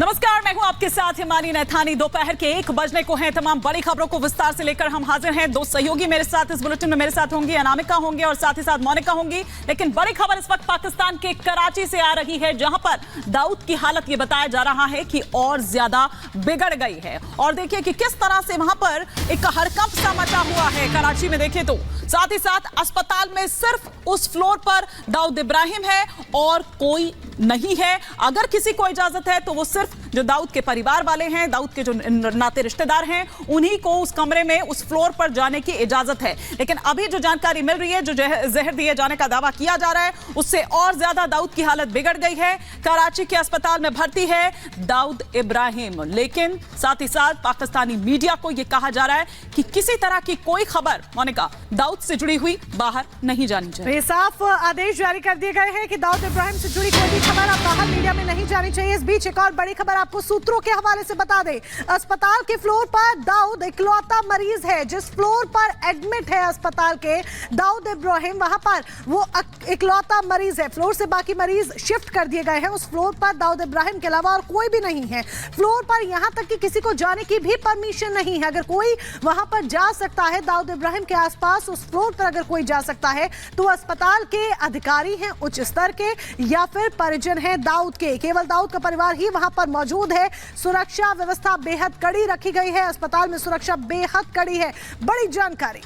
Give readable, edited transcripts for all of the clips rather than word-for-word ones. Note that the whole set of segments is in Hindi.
नमस्कार, मैं हूं आपके साथ हिमानी नैथानी। दोपहर के 1 बजने को हैं। तमाम बड़ी खबरों को विस्तार से लेकर हम हाजिर हैं। दो सहयोगी मेरे साथ इस बुलेटिन में मेरे साथ होंगी, अनामिका होंगे और साथ ही साथ मोनिका होंगी। लेकिन बड़ी खबर इस वक्त पाकिस्तान के कराची से आ रही है, जहां पर दाऊद की हालत ये बताया जा रहा है कि और ज्यादा बिगड़ गई है। और देखिए कि किस तरह से वहां पर एक हड़कंप सा मचा हुआ है कराची में। देखिए तो साथ ही साथ अस्पताल में सिर्फ उस फ्लोर पर दाऊद इब्राहिम है और कोई नहीं है। अगर किसी को इजाजत है तो वो सिर्फ जो दाऊद के परिवार वाले हैं, दाऊद के जो नाते रिश्तेदार हैं, उन्हीं को उस कमरे में उस फ्लोर पर जाने की इजाजत है। लेकिन अभी जो जानकारी मिल रही है, जो जहर दिए जाने का दावा किया जा रहा है, उससे और ज्यादा दाऊद की हालत बिगड़ गई है। कराची के अस्पताल में भर्ती है दाऊद इब्राहिम। लेकिन साथ ही साथ पाकिस्तानी मीडिया को यह कहा जा रहा है कि किसी तरह की कोई खबर मोनिका दाऊद से जुड़ी हुई बाहर नहीं जानी चाहिए। साफ आदेश जारी कर दिए गए हैं कि दाऊद इब्राहिम से जुड़ी कोई भी खबर अब बाहर मीडिया में नहीं जानी चाहिए। इस बीच एक और बड़ी खबर आपको सूत्रों के हवाले से बता दें। अस्पताल के फ्लोर पर दाऊद इकलौता मरीज है। जिस फ्लोर पर एडमिट है अस्पताल के दाऊद इब्राहिम, वहां पर वो इकलौता मरीज है। फ्लोर से बाकी मरीज शिफ्ट कर दिए गए हैं। उस फ्लोर पर दाऊद इब्राहिम के अलावा और कोई भी नहीं है। फ्लोर पर यहां तक कि किसी को जाने की भी परमिशन नहीं है। अगर कोई वहां पर जा सकता है, दाऊद इब्राहिम के आसपास उस फ्लोर पर अगर कोई जा सकता है तो अस्पताल के अधिकारी हैं उच्च स्तर के या फिर परिजन हैं दाऊद के। केवल दाऊद का परिवार ही वहां पर मौजूद है। सुरक्षा व्यवस्था बेहद कड़ी रखी गई है। अस्पताल में सुरक्षा बेहद कड़ी है। बड़ी जानकारी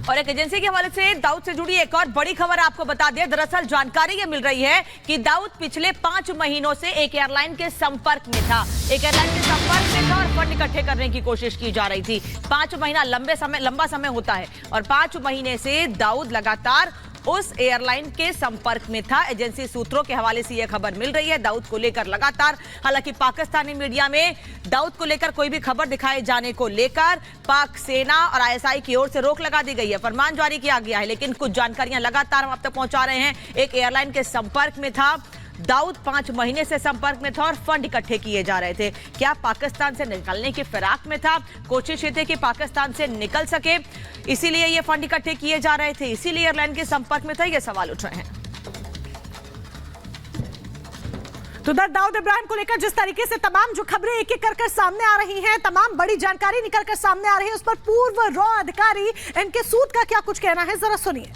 और एक एजेंसी के हवाले से दाऊद से जुड़ी एक और बड़ी खबर आपको बता दें। दरअसल जानकारी ये मिल रही है कि दाऊद पिछले 5 महीनों से एक एयरलाइन के संपर्क में था। एक एयरलाइन के संपर्क में था और फंड इकट्ठे करने की कोशिश की जा रही थी। 5 महीना लंबा समय होता है और 5 महीने से दाऊद लगातार उस एयरलाइन के संपर्क में था। एजेंसी सूत्रों के हवाले से यह खबर मिल रही है दाऊद को लेकर लगातार। हालांकि पाकिस्तानी मीडिया में दाऊद को लेकर कोई भी खबर दिखाए जाने को लेकर पाक सेना और आईएसआई की ओर से रोक लगा दी गई है, फरमान जारी किया गया है। लेकिन कुछ जानकारियां लगातार हम आप तक पहुंचा रहे हैं। एक एयरलाइन के संपर्क में था दाऊद, 5 महीने से संपर्क में था और फंड इकट्ठे किए जा रहे थे। क्या पाकिस्तान से निकलने की फिराक में था? कोशिश ये थी कि पाकिस्तान से निकल सके, इसीलिए ये फंड इकट्ठे किए जा रहे थे, इसीलिए एयरलाइन के संपर्क में था। ये सवाल उठ रहे हैं। तो दाऊद इब्राहिम को लेकर जिस तरीके से तमाम जो खबरें एक एक कर सामने आ रही हैं, तमाम बड़ी जानकारी निकलकर सामने आ रही है, उस पर पूर्व रॉ अधिकारी एनके सूद का क्या कुछ कहना है, जरा सुनिए।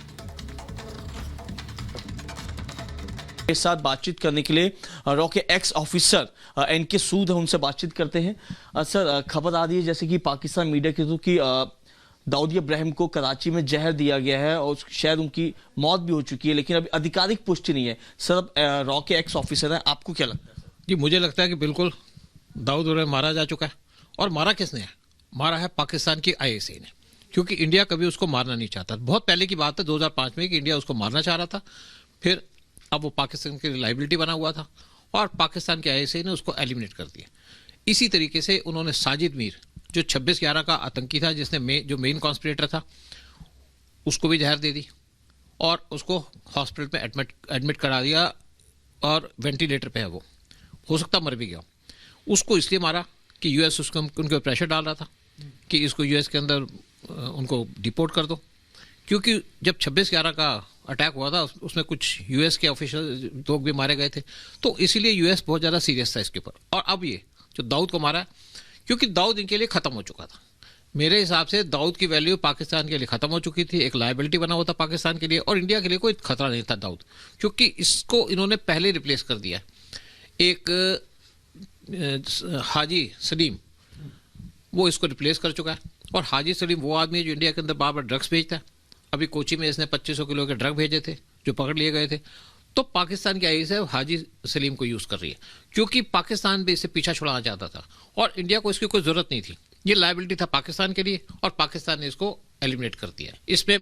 के साथ बातचीत करने के लिए रॉ के एक्स ऑफिसर एनके सूद है, उनसे बातचीत करते हैं। सर, खबर आ रही है जैसे कि पाकिस्तान मीडिया के थ्रू कि दाऊद इब्राहिम को कराची में जहर दिया गया है और शायद उनकी मौत भी हो चुकी है, लेकिन अभी आधिकारिक पुष्टि नहीं है। सर, अब रॉ के एक्स ऑफिसर है, आपको क्या लगता है? जी, मुझे लगता है कि बिल्कुल दाऊद इब्राहिम मारा जा चुका है। और मारा किसने है? मारा है पाकिस्तान की आईएसआई ने, क्योंकि इंडिया कभी उसको मारना नहीं चाहता। बहुत पहले की बात है 2005 में कि इंडिया उसको मारना चाह रहा था, फिर अब वो पाकिस्तान की लाइबिलिटी बना हुआ था और पाकिस्तान के आईएसआई ने उसको एलिमिनेट कर दिया। इसी तरीके से उन्होंने साजिद मीर, जो 26/11 का आतंकी था, जिसने जो मेन कॉन्स्पिरेटर था, उसको भी जहर दे दी और उसको हॉस्पिटल में एडमिट करा दिया और वेंटिलेटर पे है। वो हो सकता मर भी गया। उसको इसलिए मारा कि यूएस उसको उनके प्रेशर डाल रहा था कि इसको यूएस के अंदर उनको डिपोर्ट कर दो, क्योंकि जब 26/11 का अटैक हुआ था उसमें कुछ यूएस के ऑफिशियल लोग भी मारे गए थे। तो इसीलिए यूएस बहुत ज़्यादा सीरियस था इसके ऊपर। और अब ये जो दाऊद को मारा है, क्योंकि दाऊद इनके लिए ख़त्म हो चुका था। मेरे हिसाब से दाऊद की वैल्यू पाकिस्तान के लिए ख़त्म हो चुकी थी, एक लायबिलिटी बना हुआ था पाकिस्तान के लिए, और इंडिया के लिए कोई खतरा नहीं था दाऊद, क्योंकि इसको इन्होंने पहले रिप्लेस कर दिया। एक हाजी सलीम, वो इसको रिप्लेस कर चुका है। और हाजी सलीम वो आदमी है जो इंडिया के अंदर बार बार ड्रग्स भेजता है। अभी कोची में इसने 2500 किलो के ड्रग भेजे थे जो पकड़ लिए गए थे। तो पाकिस्तान की आईएसआई हाजी सलीम को यूज़ कर रही है, क्योंकि पाकिस्तान भी इससे पीछा छुड़ाना चाहता था और इंडिया को इसकी कोई ज़रूरत नहीं थी। ये लायबिलिटी था पाकिस्तान के लिए और पाकिस्तान ने इसको एलिमिनेट कर दिया। इसमें